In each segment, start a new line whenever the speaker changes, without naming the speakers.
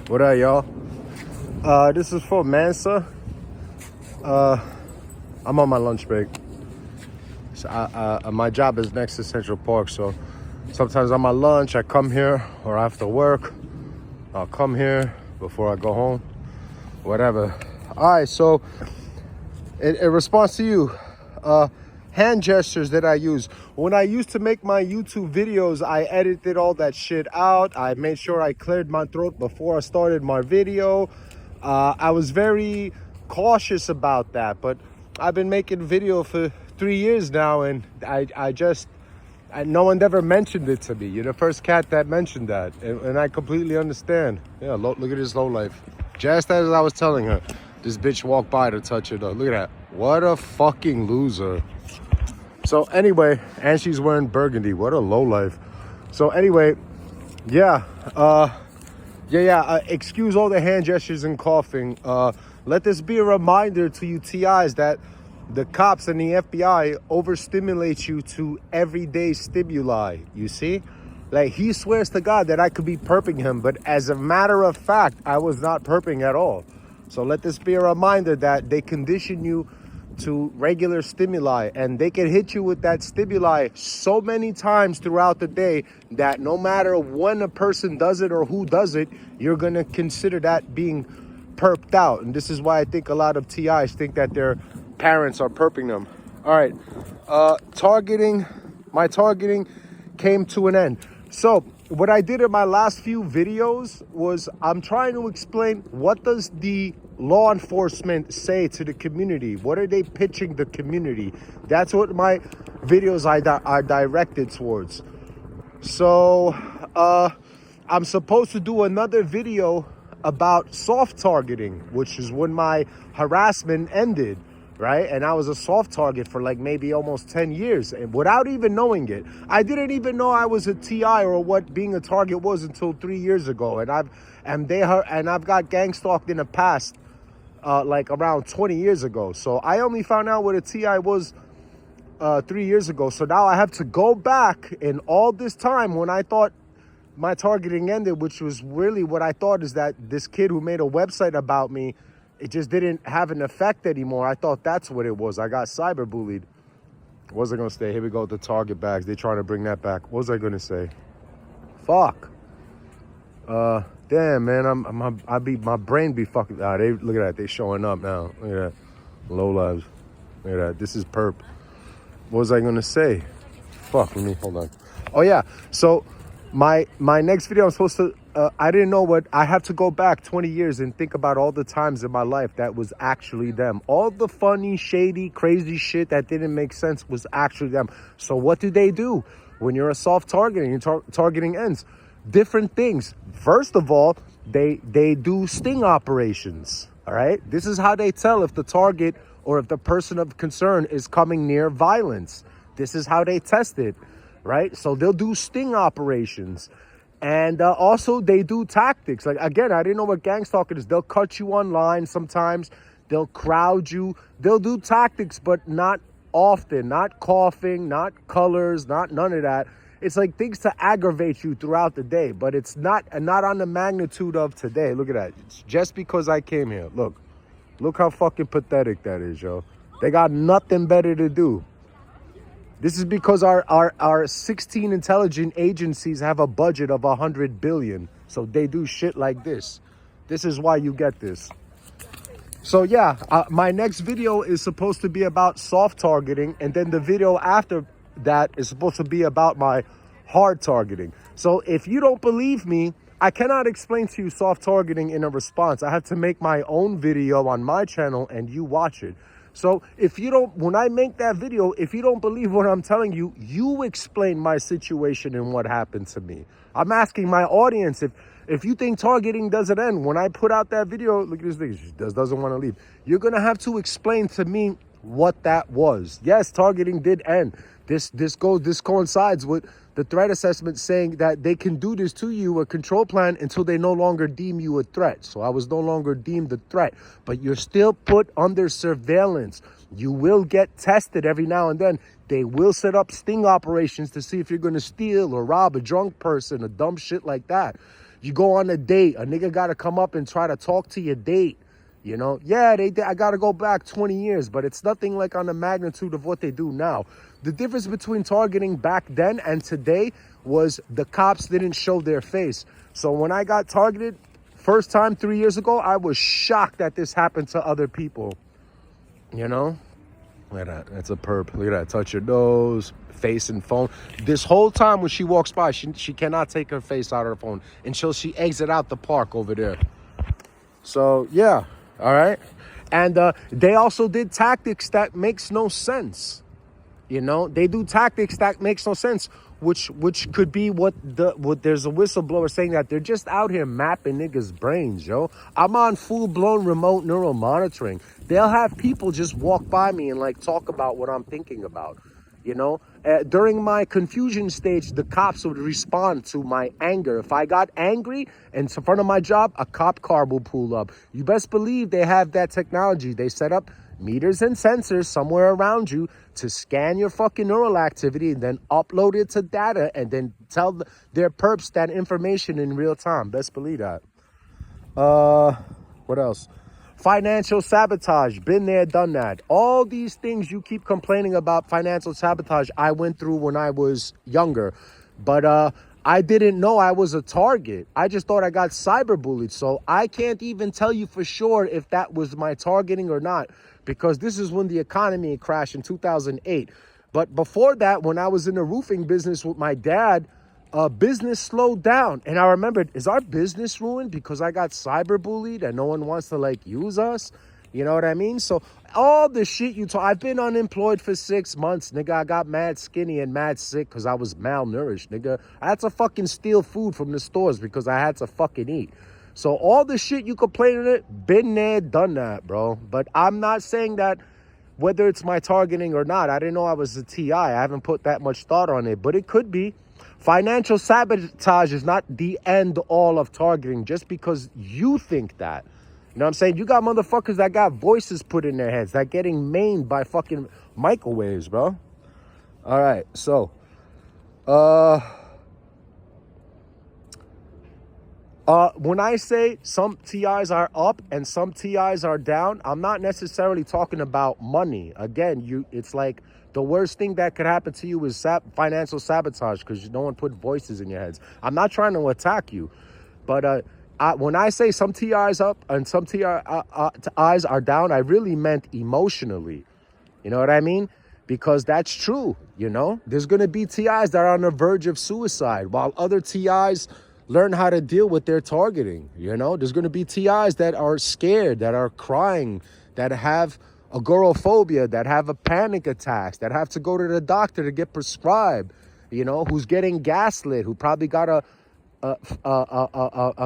What up, y'all? This is for Mansa. I'm on my lunch break. So my job is next to Central Park, so sometimes on my lunch I come here, or after work I'll come here before I go home, whatever. All right, so in response to you, hand gestures that I use. When I used to make my YouTube videos, I edited all that shit out. I made sure I cleared my throat before I started my video. I was very cautious about that, but I've been making video for 3 years now, and no one ever mentioned it to me. You're the first cat that mentioned that, and I completely understand. Yeah, look at this low life. Just as I was telling her, this bitch walked by to touch it up. Look at that. What a fucking loser. So anyway, and she's wearing burgundy. What a low life. So anyway, excuse all the hand gestures and coughing. Let this be a reminder to you TIs that the cops and the FBI overstimulate you to everyday stimuli. You see? Like, he swears to God that I could be perping him, but as a matter of fact, I was not perping at all. So let this be a reminder that they condition you to regular stimuli, and they can hit you with that stimuli so many times throughout the day that no matter when a person does it or who does it, you're going to consider that being perped out. And this is why I think a lot of TIs think that their parents are perping them. All right, my targeting came to an end. So what I did in my last few videos was I'm trying to explain, what does the law enforcement say to the community? What are they pitching the community? That's what my videos are directed towards. So I'm supposed to do another video about soft targeting, which is when my harassment ended, right? And I was a soft target for like maybe almost 10 years, and without even knowing it. I didn't even know I was a TI or what being a target was until 3 years ago. And I've got gang stalked in the past, like around 20 years ago. So I only found out what a TI was 3 years ago. So now I have to go back in all this time when I thought my targeting ended, which was really what I thought is that this kid who made a website about me, it just didn't have an effect anymore. I thought that's what it was. I got cyberbullied. What was I going to say? Here we go, the Target bags. They're trying to bring that back. What was I going to say? Fuck. Damn, man, my brain be fucking. Look at that. They showing up now. Look at that. Low lives. Look at that. This is perp. What was I going to say? Fuck, let me, hold on. Oh, yeah. So my next video, I'm supposed to, I didn't know what, I have to go back 20 years and think about all the times in my life that was actually them. All the funny, shady, crazy shit that didn't make sense was actually them. So what do when you're a soft targeting, targeting ends? Different things. First of all, they do sting operations, all right? This is how they tell if the target or if the person of concern is coming near violence. This is how they test it, right? So they'll do sting operations. And also they do tactics. Like, again, I didn't know what gang stalking is. They'll cut you online sometimes. They'll crowd you. They'll do tactics, but not often. Not coughing, not colors, not none of that. It's like things to aggravate you throughout the day, but it's not on the magnitude of today. Look at that. It's just because I came here. Look how fucking pathetic that is, yo. They got nothing better to do. This is because our 16 intelligent agencies have a budget of 100 billion. So they do shit like this. This is why you get this. So yeah, my next video is supposed to be about soft targeting, and then the video after that is supposed to be about my hard targeting. So if you don't believe me, I cannot explain to you soft targeting in a response. I have to make my own video on my channel and you watch it. So when I make that video, if you don't believe what I'm telling you, you explain my situation and what happened to me. I'm asking my audience, if you think targeting doesn't end, when I put out that video, look at this thing, she doesn't want to leave. You're going to have to explain to me what that was. Yes, targeting did end. This coincides with the threat assessment saying that they can do this to you, a control plan, until they no longer deem you a threat. So I was no longer deemed a threat, but you're still put under surveillance. You will get tested every now and then. They will set up sting operations to see if you're going to steal or rob a drunk person or dumb shit like that. You go on a date, a nigga got to come up and try to talk to your date. You know, yeah, I got to go back 20 years, but it's nothing like on the magnitude of what they do now. The difference between targeting back then and today was the cops didn't show their face. So when I got targeted first time 3 years ago, I was shocked that this happened to other people. You know, look at that. That's a perp. Look at that. Touch your nose, face and phone. This whole time when she walks by, she cannot take her face out of her phone until she exit out the park over there. So, yeah. All right. And they also did tactics that makes no sense. You know, they do tactics that makes no sense, which could be what there's a whistleblower saying that they're just out here mapping niggas' brains, yo. I'm on full-blown remote neural monitoring. They'll have people just walk by me and like talk about what I'm thinking about. You know, during my confusion stage, the cops would respond to my anger. If I got angry and it's in front of my job, a cop car will pull up. You best believe they have that technology. They set up meters and sensors somewhere around you to scan your fucking neural activity and then upload it to data and then tell their perps that information in real time. Best believe that. What else? Financial sabotage, been there, done that. All these things you keep complaining about financial sabotage, I went through when I was younger. But I didn't know I was a target. I just thought I got cyberbullied. So I can't even tell you for sure if that was my targeting or not, because this is when the economy crashed in 2008. But before that, when I was in the roofing business with my dad, business slowed down. And I remembered, is our business ruined because I got cyberbullied and no one wants to like use us? You know what I mean? So all the shit you talk, I've been unemployed for 6 months, nigga. I got mad skinny and mad sick because I was malnourished, nigga. I had to fucking steal food from the stores because I had to fucking eat. So all the shit you complaining it, been there, done that, bro. But I'm not saying that whether it's my targeting or not. I didn't know I was a TI. I haven't put that much thought on it, but it could be. Financial sabotage is not the end all of targeting just because you think that. You know what I'm saying? You got motherfuckers that got voices put in their heads that getting mained by fucking microwaves, bro. All right, so when I say some TIs are up and some TIs are down, I'm not necessarily talking about money. Again, it's like the worst thing that could happen to you is financial sabotage because no one put voices in your heads. I'm not trying to attack you, but when I say some TIs up and some TIs are down, I really meant emotionally. You know what I mean? Because that's true, you know? There's going to be TIs that are on the verge of suicide while other TIs learn how to deal with their targeting, you know? There's going to be TIs that are scared, that are crying, that have agoraphobia, that have a panic attacks, that have to go to the doctor to get prescribed, you know, who's getting gaslit, who probably got a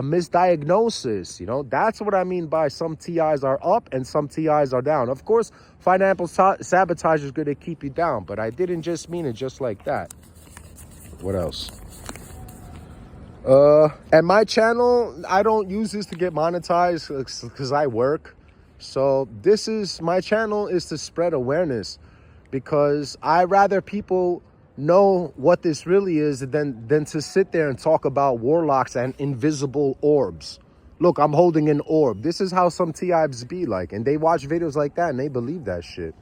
misdiagnosis. You know, that's what I mean by some TIs are up and some TIs are down. Of course, financial sabotage is going to keep you down, but I didn't just mean it just like that. What else? And my channel, I don't use this to get monetized because I work. So my channel is to spread awareness because I rather people know what this really is than to sit there and talk about warlocks and invisible orbs. Look, I'm holding an orb. This is how some TIs be like, and they watch videos like that and they believe that shit.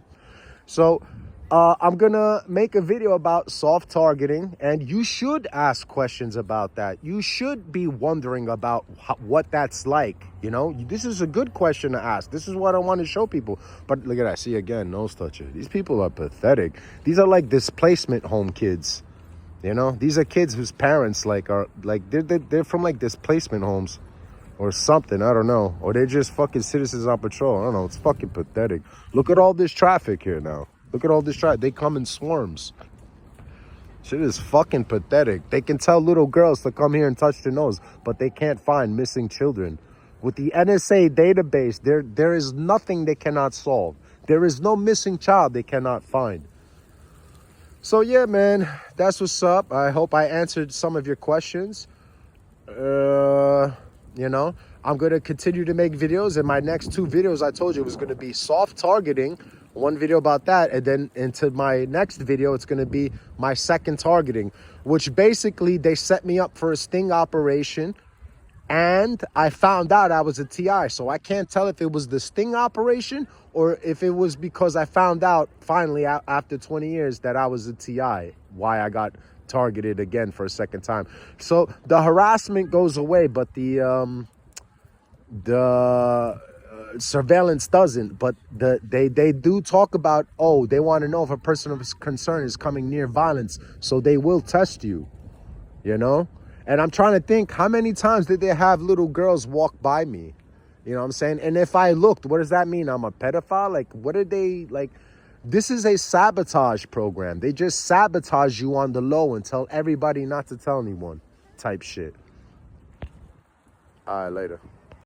So I'm gonna make a video about soft targeting, and you should ask questions about that. You should be wondering about what that's like. You know, this is a good question to ask. This is what I want to show people. But look at that. See, again, nose toucher. These people are pathetic. These are like displacement home kids. You know, these are kids whose parents they're from like displacement homes or something. I don't know. Or they're just fucking citizens on patrol. I don't know. It's fucking pathetic. Look at all this traffic here now. Look at all this traffic. They come in swarms. Shit is fucking pathetic. They can tell little girls to come here and touch their nose, but they can't find missing children. With the NSA database, there is nothing they cannot solve. There is no missing child they cannot find. So yeah, man, that's what's up. I hope I answered some of your questions. You know, I'm going to continue to make videos. And my next 2 videos, I told you, was going to be soft targeting. One video about that, and then into my next video, it's going to be my second targeting, which basically they set me up for a sting operation And I found out I was a TI, so I can't tell if it was the sting operation or if it was because I found out finally after 20 years that I was a TI, why I got targeted again for a second time. So the harassment goes away, but the surveillance doesn't. But they do talk about, oh, they want to know if a person of concern is coming near violence, so they will test you, you know? And I'm trying to think, how many times did they have little girls walk by me? You know what I'm saying? And if I looked, what does that mean? I'm a pedophile? Like, what are they, like, this is a sabotage program. They just sabotage you on the low and tell everybody not to tell anyone type shit. All right, later.